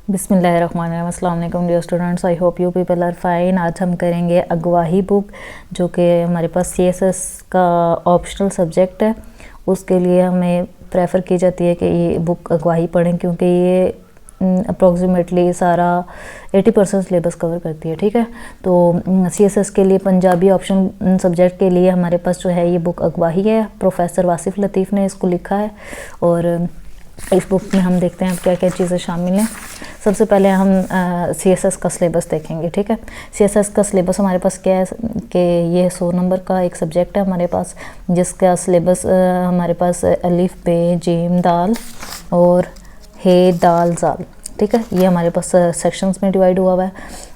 बिस्मिल्लाहिर्रहमानिर्रहीम। अस्सलाम वालेकुम dear students, I hope you people are fine. आज हम करेंगे अगवाही बुक, जो कि हमारे पास सीएसएस का ऑप्शनल सब्जेक्ट है। उसके लिए हमें प्रेफर की जाती है कि ये बुक अगवाही पढ़ें, क्योंकि ये अप्रॉक्सीमेटली सारा 80% सिलेबस कवर करती है। ठीक है, तो सीएसएस के लिए पंजाबी ऑप्शन सब्जेक्ट के लिए हमारे पास जो है ये बुक अगवाही है। प्रोफेसर वासिफ लतीफ़ ने इसको लिखा है और इस बुक में हम देखते हैं क्या क्या चीज़ें शामिल हैं। सबसे पहले हम सीएसएस का सिलेबस देखेंगे। ठीक है, सीएसएस का सिलेबस हमारे पास क्या है कि ये 100 नंबर का एक सब्जेक्ट है हमारे पास, जिसका सिलेबस हमारे पास अलिफ बे जीम दाल और हे दाल जाल। ठीक है, ये हमारे पास सेक्शंस में डिवाइड हुआ हुआ है।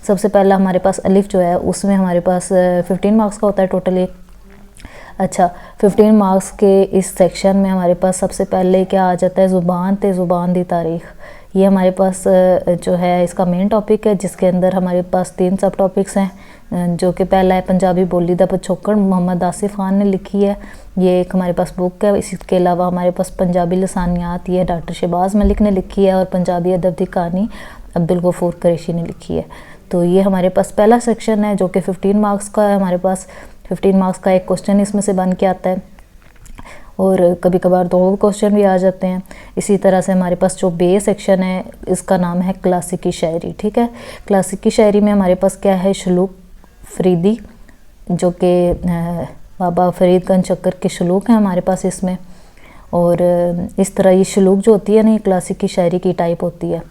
सबसे पहला हमारे पास अलिफ जो है उसमें हमारे पास 15 मार्क्स का होता है टोटली। अच्छा, 15 मार्क्स के इस सेक्शन में हमारे पास सबसे पहले क्या आ जाता है, ज़ुबान दी तारीख़। ये हमारे पास जो है इसका मेन टॉपिक है, जिसके अंदर हमारे पास 3 सब टॉपिक्स हैं, जो कि पहला है पंजाबी बोली दा पिछोकड़, मोहम्मद आसिफ खान ने लिखी है। ये एक हमारे पास बुक है। इसके अलावा हमारे पास पंजाबी लसानियात, ये डॉक्टर शहबाज मलिक ने लिखी है, और पंजाबी अदब दी कहानी अब्दुल गफूर कुरैशी ने लिखी है। तो ये हमारे पास पहला सेक्शन है, जो कि 15 मार्क्स का है। हमारे पास 15 मार्क्स का एक क्वेश्चन इसमें से बन के आता है, और कभी कभार 2 क्वेश्चन भी आ जाते हैं। इसी तरह से हमारे पास जो बे सेक्शन है, इसका नाम है क्लासिकी शायरी। ठीक है, क्लासिकी शायरी में हमारे पास क्या है, शलूक फरीदी, जो कि बाबा फरीद गंज चक्कर के शलूक हैं हमारे पास इसमें। और इस तरह ये शलूक जो होती है ना, ये क्लासिकी शायरी की टाइप होती है।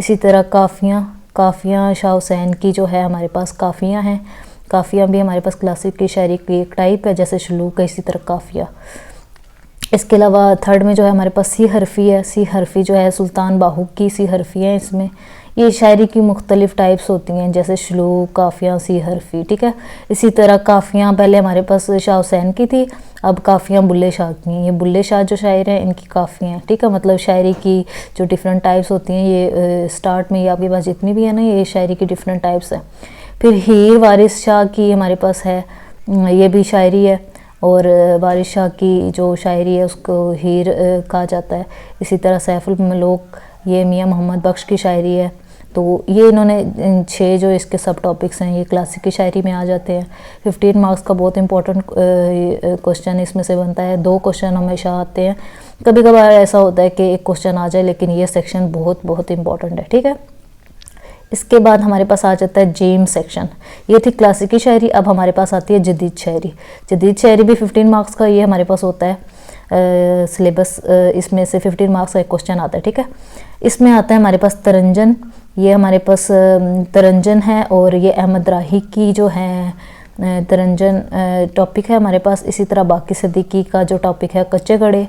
इसी तरह काफ़ियाँ शाह हुसैन की जो है हमारे पास काफ़ियाँ हैं। काफ़ियाँ भी हमारे पास क्लासिक की शायरी की एक टाइप है, जैसे शलूक है, इसी तरह काफ़िया। इसके अलावा थर्ड में जो है हमारे पास सी हरफ़ी है। सी हरफ़ी जो है सुल्तान बाहू की सी हरफ़ी है। इसमें ये शायरी की मुख्तलिफ़ टाइप्स होती हैं, जैसे शलूक, काफ़ियाँ, सी हरफ़ी। ठीक है, इसी तरह काफ़ियाँ पहले हमारे पास शाह हुसैन की थी, अब काफ़ियाँ बुल्ले शाह की हैं। ये बुल्ले शाह जो शायर हैं, इनकी काफ़ियाँ हैं। ठीक है, मतलब शायरी की जो डिफरेंट टाइप्स होती हैं, ये स्टार्ट में ये आपके पास जितनी भी है ना, ये शायरी की डिफरेंट टाइप्स हैं। फिर हीर वारिस शाह की हमारे पास है, ये भी शायरी है, और वारिस शाह की जो शायरी है उसको हीर कहा जाता है। इसी तरह सैफुल मलोक, ये मियाँ मोहम्मद बख्श की शायरी है। तो ये इन्होंने 6 जो इसके सब टॉपिक्स हैं, ये क्लासिक की शायरी में आ जाते हैं। 15 मार्क्स का बहुत इंपॉर्टेंट क्वेश्चन इसमें से बनता है। 2 क्वेश्चन हमेशा आते हैं, कभी कभार ऐसा होता है कि एक क्वेश्चन आ जाए, लेकिन ये सेक्शन बहुत इंपॉर्टेंट है। ठीक है, इसके बाद हमारे पास आ जाता है जेम सेक्शन। ये थी क्लासिकी शायरी। अब हमारे पास आती है जदीद शायरी। जदीद शायरी भी 15 मार्क्स का ये हमारे पास होता है सिलेबस। इसमें से 15 मार्क्स का एक क्वेश्चन आता है। ठीक है, इसमें आता है हमारे पास तरंजन। ये हमारे पास तरंजन है, और ये अहमद राही की जो है तरंजन टॉपिक है हमारे पास। इसी तरह बाकी सदीकी का जो टॉपिक है कच्चे घड़े,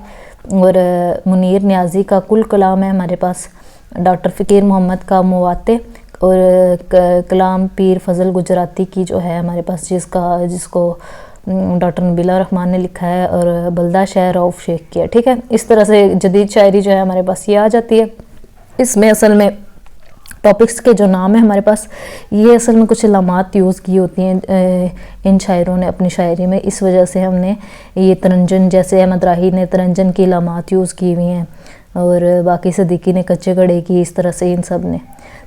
और मुनीर न्याजी का कुल कलाम है हमारे पास। डॉक्टर फ़कीर मोहम्मद का मुवाते, और कलाम पीर फजल गुजराती की जो है हमारे पास, जिसको डॉक्टर नबीला रहमान ने लिखा है, और बल्दा शायर रऊफ़ शेख किया। ठीक है, इस तरह से जदीद शायरी जो है हमारे पास ये आ जाती है। इसमें असल में टॉपिक्स के जो नाम है हमारे पास, ये असल में कुछ लामात यूज़ की होती हैं इन शायरों ने अपनी शायरी में। इस वजह से हमने ये तरंजन, जैसे अहमद राही ने तरंजन की लामात यूज़ की हुई हैं, और बाकी सदीकी ने कच्चे घड़े की, इस तरह से इन सब ने।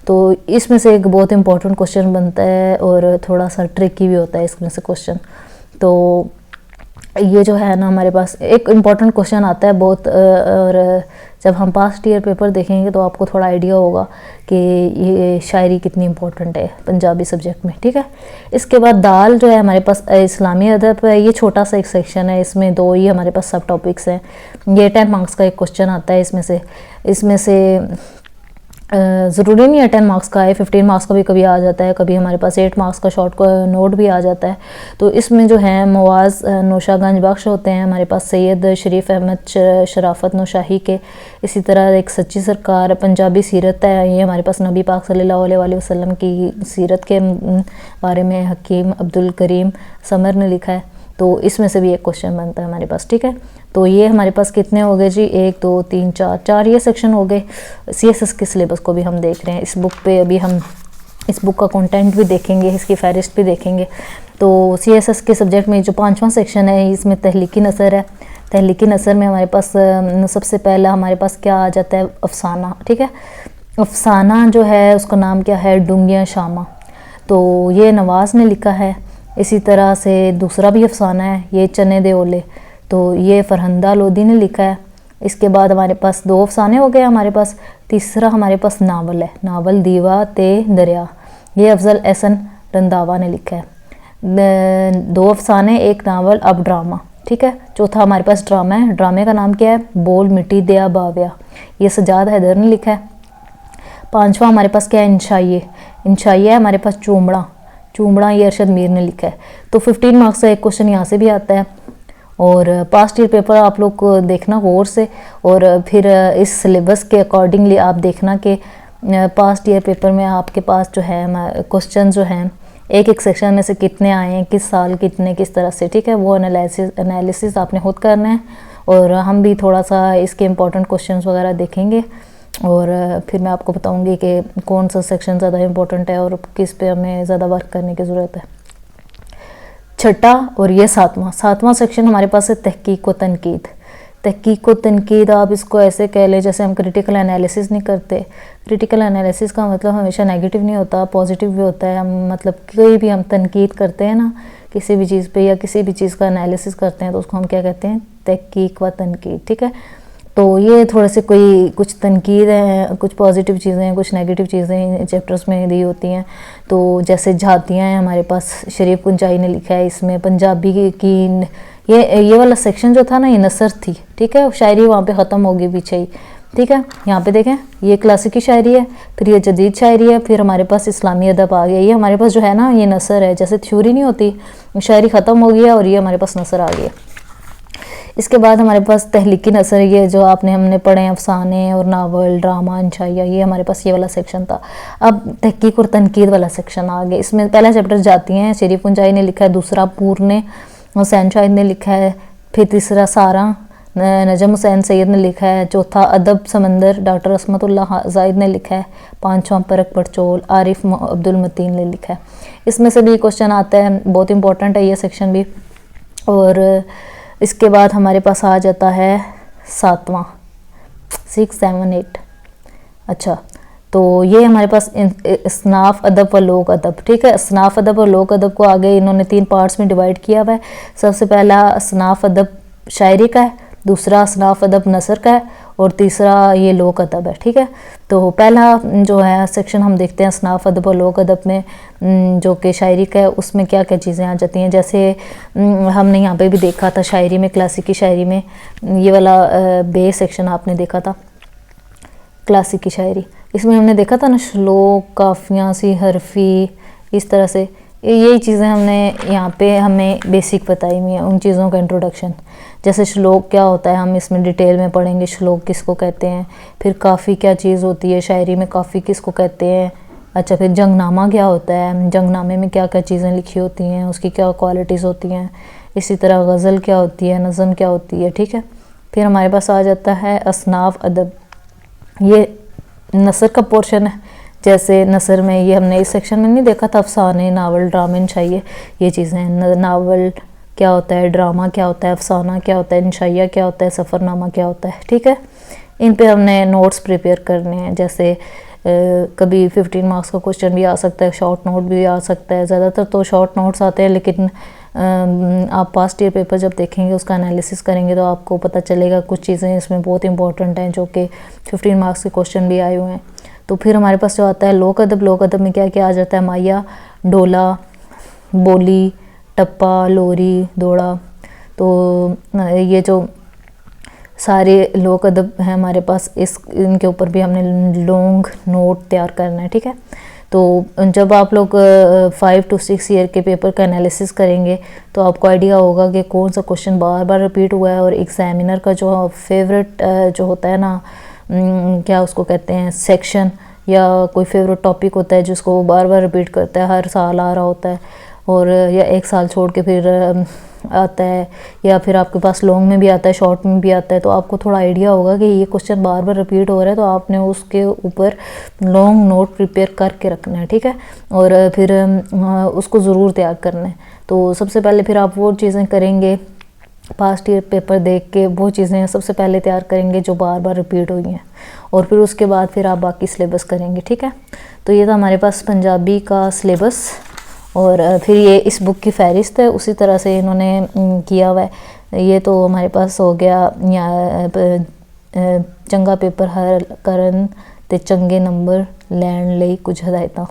तो इसमें से एक बहुत इंपॉर्टेंट क्वेश्चन बनता है, और थोड़ा सा ट्रिकी भी होता है इसमें से क्वेश्चन। तो ये जो है ना, हमारे पास एक इम्पॉर्टेंट क्वेश्चन आता है बहुत, और जब हम पास्ट ईयर पेपर देखेंगे तो आपको थोड़ा आइडिया होगा कि ये शायरी कितनी इम्पोर्टेंट है पंजाबी सब्जेक्ट में। ठीक है, इसके बाद दाल जो है हमारे पास इस्लामी अदब है। ये छोटा सा एक सेक्शन है, इसमें 2 ही हमारे पास सब टॉपिक्स हैं। ये 10 मार्क्स का एक क्वेश्चन आता है इसमें से ज़रूरी नहीं है 10 मार्क्स का है, 15 मार्क्स का भी कभी आ जाता है, कभी हमारे पास 8 मार्क्स का शॉर्ट नोट भी आ जाता है। तो इसमें जो है मवाज़ नौशागंज बख्श होते हैं हमारे पास, सैयद शरीफ अहमद शराफत नौशाही के। इसी तरह एक सच्ची सरकार पंजाबी सीरत है, ये हमारे पास नबी पाक सल्लल्लाहु अलैहि वसल्लम की सीरत के बारे में हकीम अब्दुल करीम समर ने लिखा है। तो इसमें से भी एक क्वेश्चन बनता है हमारे पास। ठीक है, तो ये हमारे पास कितने हो गए जी, 1 2 3 4 ये सेक्शन हो गए। सीएसएस के सिलेबस को भी हम देख रहे हैं इस बुक पे। अभी हम इस बुक का कंटेंट भी देखेंगे, इसकी फहरिस्त भी देखेंगे। तो सीएसएस के सब्जेक्ट में जो 5वां सेक्शन है, इसमें तहलीकी नसर है। तहलीकी नसर में हमारे पास सबसे पहला हमारे पास क्या आ जाता है, अफसाना। ठीक है, अफसाना जो है उसका नाम क्या है, डूंगियाँ शामा, तो ये नवाज़ ने लिखा है। इसी तरह से दूसरा भी अफसाना है, ये चने दे ओले, तो ये फरहंदा लोधी ने लिखा है। इसके बाद हमारे पास 2 अफसाने हो गए हमारे पास। तीसरा हमारे पास नावल है, नावल दीवा ते दरिया, ये अफजल एहसन रंधावा ने लिखा है। 2 अफसाने, 1 नावल, अब ड्रामा, ठीक है। चौथा हमारे पास ड्रामा है, ड्रामे का नाम क्या है, बोल मिट्टी दया बाव्या, ये सजाद हैदर ने लिखा है। 5वां हमारे पास क्या है, इंशाइए, इंशाइए है हमारे पास चूमड़ा, चूमड़ा ये अरशद मीर ने लिखा है। तो 15 मार्क्स का एक क्वेश्चन यहाँ से भी आता है। और पास्ट ईयर पेपर आप लोग को देखना गौर से, और फिर इस सिलेबस के अकॉर्डिंगली आप देखना कि पास्ट ईयर पेपर में आपके पास जो है क्वेश्चन जो हैं एक एक सेक्शन में से कितने आए हैं, किस साल कितने, किस तरह से, ठीक है। वो एनालिसिस आपने खुद करना है, और हम भी थोड़ा सा इसके इम्पोर्टेंट क्वेश्चंस वगैरह देखेंगे, और फिर मैं आपको बताऊंगी कि कौन सा सेक्शन ज़्यादा इम्पोर्टेंट है और किस पे हमें ज़्यादा वर्क करने की ज़रूरत है। छठा और ये सातवां सेक्शन हमारे पास है तहकीक व तनकीद। तहकीक व तनकीद आप इसको ऐसे कह लें जैसे हम क्रिटिकल एनालिसिस नहीं करते। क्रिटिकल एनालिसिस का मतलब हमेशा नेगेटिव नहीं होता, पॉजिटिव भी होता है। हम मतलब कोई भी हम तनकीद करते हैं ना किसी भी चीज़ पे, या किसी भी चीज़ का एनालिसिस करते हैं, तो उसको हम क्या कहते हैं, तहकीक व तनकीद, ठीक है। तो ये थोड़े से कुछ तनकीद हैं, कुछ पॉजिटिव चीज़ें हैं, कुछ नेगेटिव चीज़ें चैप्टर्स में दी होती हैं। तो जैसे झातियाँ हैं हमारे पास, शरीफ कुंचाई ने लिखा है इसमें पंजाबी की ये वाला सेक्शन जो था ना, ये नसर थी, ठीक है। शायरी वहाँ पे ख़त्म होगी पीछे ही, ठीक है। यहाँ पे देखें, ये क्लासिकी शायरी है, फिर ये जदीद शायरी है, फिर हमारे पास इस्लामी अदब आ गया। ये हमारे पास जो है ना, ये नसर है, जैसे थ्योरी नहीं होती, शायरी ख़त्म हो गया और ये हमारे पास नसर आ गया। इसके बाद हमारे पास तहलीकी नसर, ये जो हमने पढ़े हैं अफसाने और नावल, ड्रामा, इंशाइया, ये हमारे पास ये वाला सेक्शन था। अब तहकीक और तनकीद वाला सेक्शन आ गया। इसमें पहला चैप्टर जाती हैं, शरीफ कुंचाई ने लिखा है, दूसरा पूर ने, हुसैन शाहिद ने लिखा है, फिर तीसरा सारा, नजम हुसैन सैयद ने लिखा है, चौथा अदब समंदर, डॉक्टर असमतुल्लाह जाहिद ने लिखा है, 5वां परक पड़चोल, आरिफ अब्दुल मतीन ने लिखा है। इसमें से भी क्वेश्चन आता है, बहुत इंपॉर्टेंट है ये सेक्शन भी। और इसके बाद हमारे पास आ जाता है 7वां, 6, 7, 8। अच्छा, तो ये हमारे पास इसनाफ अदब व लोक अदब, ठीक है। इसनाफ अदब और लोक अदब को आगे इन्होंने 3 पार्ट्स में डिवाइड किया हुआ है। सबसे पहला इसनाफ अदब शायरी का है, दूसरा इसनाफ अदब नसर का है, और तीसरा ये लोक अदब है, ठीक है। तो पहला जो है सेक्शन हम देखते हैं इसनाफ अदब और लोक अदब में, जो कि शायरी का है, उसमें क्या क्या चीज़ें आ जाती हैं। जैसे हमने यहाँ पे भी देखा था शायरी में, क्लासिकी शायरी में, ये वाला बे सेक्शन आपने देखा था, क्लासिकी शायरी। इसमें हमने देखा था ना, श्लोक, काफियाँ सी, हरफी, इस तरह से यही चीज़ें हमने यहाँ पे हमें बेसिक बताई हुई हैं, उन चीज़ों का इंट्रोडक्शन। जैसे श्लोक क्या होता है हम इसमें डिटेल में पढ़ेंगे, श्लोक किसको कहते हैं, फिर काफ़ी क्या चीज़ होती है, शायरी में काफ़ी किसको कहते हैं। अच्छा, फिर जंगनामा क्या होता है, जंगनामे में क्या क्या चीज़ें लिखी होती हैं, उसकी क्या क्वालिटीज़ होती हैं। इसी तरह गज़ल क्या होती है, नज़म क्या होती है, ठीक है। फिर हमारे पास आ जाता है असनाफ अदब, ये नसर का पोर्शन है। जैसे नसर में ये हमने इस सेक्शन में नहीं देखा था, अफसाने, नावल, ड्रामे, इंशाइया, ये चीज़ें। नावल क्या होता है, ड्रामा क्या होता है, अफसाना क्या होता है, इंशाइया क्या होता है, सफ़रनामा क्या होता है, ठीक है। इन पे हमने नोट्स प्रिपेयर करने हैं। जैसे कभी 15 मार्क्स का क्वेश्चन भी आ सकता है, शॉर्ट नोट भी आ सकता है। ज़्यादातर तो शॉर्ट नोट्स आते हैं, लेकिन आप पास्ट ईयर पेपर जब देखेंगे, उसका एनालिसिस करेंगे, तो आपको पता चलेगा कुछ चीज़ें इसमें बहुत इंपॉर्टेंट हैं, जो कि 15 मार्क्स के क्वेश्चन भी आए हुए हैं। तो फिर हमारे पास जो आता है लोक अदब, लोक अदब में क्या क्या आ जाता है, माया, डोला, बोली, टप्पा, लोरी, दौड़ा। तो ये जो सारे लोक अदब हैं हमारे पास, इनके ऊपर भी हमने लॉन्ग नोट तैयार करना है, ठीक है। तो जब आप लोग 5 to 6 ईयर के पेपर का एनालिसिस करेंगे, तो आपको आइडिया होगा कि कौन सा क्वेश्चन बार बार रिपीट हुआ है। और एग्जामिनर का जो फेवरेट जो होता है ना, क्या उसको कहते हैं, सेक्शन, या कोई फेवरेट टॉपिक होता है जिसको वो बार बार रिपीट करता है, हर साल आ रहा होता है, और या एक साल छोड़ के फिर आता है, या फिर आपके पास लॉन्ग में भी आता है, शॉर्ट में भी आता है। तो आपको थोड़ा आइडिया होगा कि ये क्वेश्चन बार बार रिपीट हो रहा है, तो आपने उसके ऊपर लॉन्ग नोट प्रिपेयर करके रखना है, ठीक है। और फिर उसको ज़रूर तैयार करना है। तो सबसे पहले फिर आप वो चीज़ें करेंगे पास्ट ईयर पेपर देख के वो चीज़ें सबसे पहले तैयार करेंगे जो बार बार रिपीट हुई हैं, और फिर उसके बाद फिर आप बाकी सिलेबस करेंगे, ठीक है। तो ये था हमारे पास पंजाबी का सिलेबस, और फिर ये इस बुक की फ़हरिस्त है, उसी तरह से इन्होंने किया हुआ है। ये तो हमारे पास हो गया चंगा पेपर हर करन ते चंगे नंबर लैन लई कुछ हदायतां।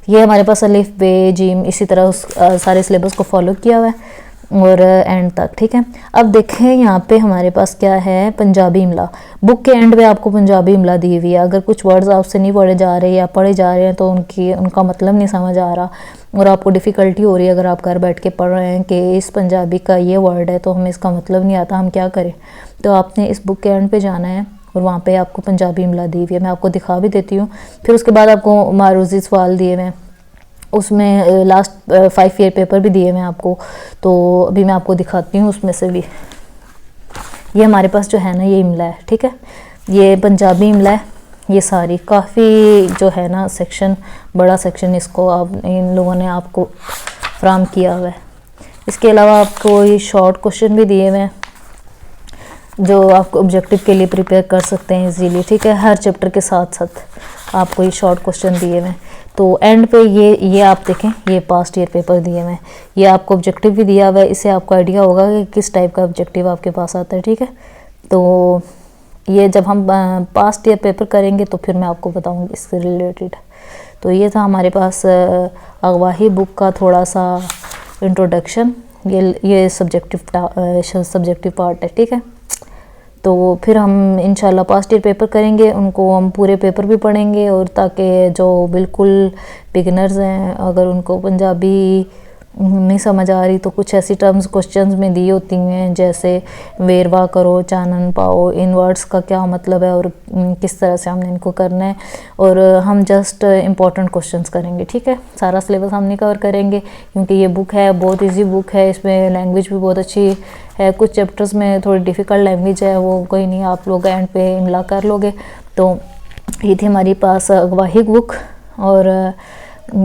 ये हमारे पास अलिफ बे जीम इसी तरह उस सारे सिलेबस को फॉलो किया हुआ है और एंड तक, ठीक है। अब देखें यहाँ पे हमारे पास क्या है, पंजाबी इमला। बुक के एंड पे आपको पंजाबी इमला दी हुई है। अगर कुछ वर्ड्स आपसे नहीं पढ़े जा रहे या पढ़े जा रहे हैं तो उनका मतलब नहीं समझ आ रहा और आपको डिफ़िकल्टी हो रही है, अगर आप घर बैठ के पढ़ रहे हैं कि इस पंजाबी का ये वर्ड है तो हमें इसका मतलब नहीं आता, हम क्या करें, तो आपने इस बुक के एंड पे जाना है और वहाँ पे आपको पंजाबी इमला दी हुई है। मैं आपको दिखा भी देती हूँ। फिर उसके बाद आपको मारूजी सवाल दिए हुए हैं, उसमें लास्ट 5 ईयर पेपर भी दिए हुए हैं आपको, तो अभी मैं आपको दिखाती हूँ उसमें से भी। ये हमारे पास जो है ना ये इमला है, ठीक है, ये पंजाबी इमला है। ये सारी काफ़ी जो है ना सेक्शन, बड़ा सेक्शन इसको आप इन लोगों ने आपको फ्राहम किया हुआ है। इसके अलावा आपको ये शॉर्ट क्वेश्चन भी दिए हुए हैं जो आपको ऑब्जेक्टिव के लिए प्रिपेयर कर सकते हैं इजीली, ठीक है। हर चैप्टर के साथ साथ आपको ये शॉर्ट क्वेश्चन दिए हुए हैं। तो एंड पे ये आप देखें, ये पास्ट ईयर पेपर दिए हुए हैं, ये आपको ऑब्जेक्टिव भी दिया हुआ है। इससे आपको आइडिया होगा कि किस टाइप का ऑब्जेक्टिव आपके पास आता है, ठीक है। तो ये जब हम पास्ट ईयर पेपर करेंगे तो फिर मैं आपको बताऊंगी इससे रिलेटेड। तो ये था हमारे पास अगवाही बुक का थोड़ा सा इंट्रोडक्शन, ये सब्जेक्टिव पार्ट है, ठीक है। तो फिर हम इंशाल्लाह पास्ट ईयर पेपर करेंगे, उनको हम पूरे पेपर भी पढ़ेंगे, और ताकि जो बिल्कुल बिगिनर्स हैं अगर उनको पंजाबी नहीं समझ आ रही तो कुछ ऐसी टर्म्स क्वेश्चंस में दी होती हैं जैसे वेरवा करो, चानन पाओ, इन वर्ड्स का क्या मतलब है और किस तरह से हमने इनको करना है, और हम जस्ट इम्पॉर्टेंट क्वेश्चंस करेंगे, ठीक है। सारा सिलेबस हम नहीं कवर करेंगे क्योंकि ये बुक है बहुत इजी बुक है, इसमें लैंग्वेज भी बहुत अच्छी है। कुछ चैप्टर्स में थोड़ी डिफ़िकल्ट लैंग्वेज है, वो कोई नहीं, आप लोग एंड पे इमला कर लोगे। तो ये थी हमारी पास अगवाही बुक, और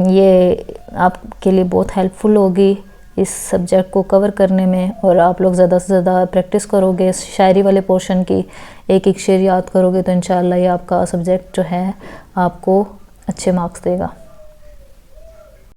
ये आपके लिए बहुत हेल्पफुल होगी इस सब्जेक्ट को कवर करने में, और आप लोग ज़्यादा से ज़्यादा प्रैक्टिस करोगे शायरी वाले पोर्शन की, एक एक शेर याद करोगे तो इंशाल्लाह ये आपका सब्जेक्ट जो है आपको अच्छे मार्क्स देगा।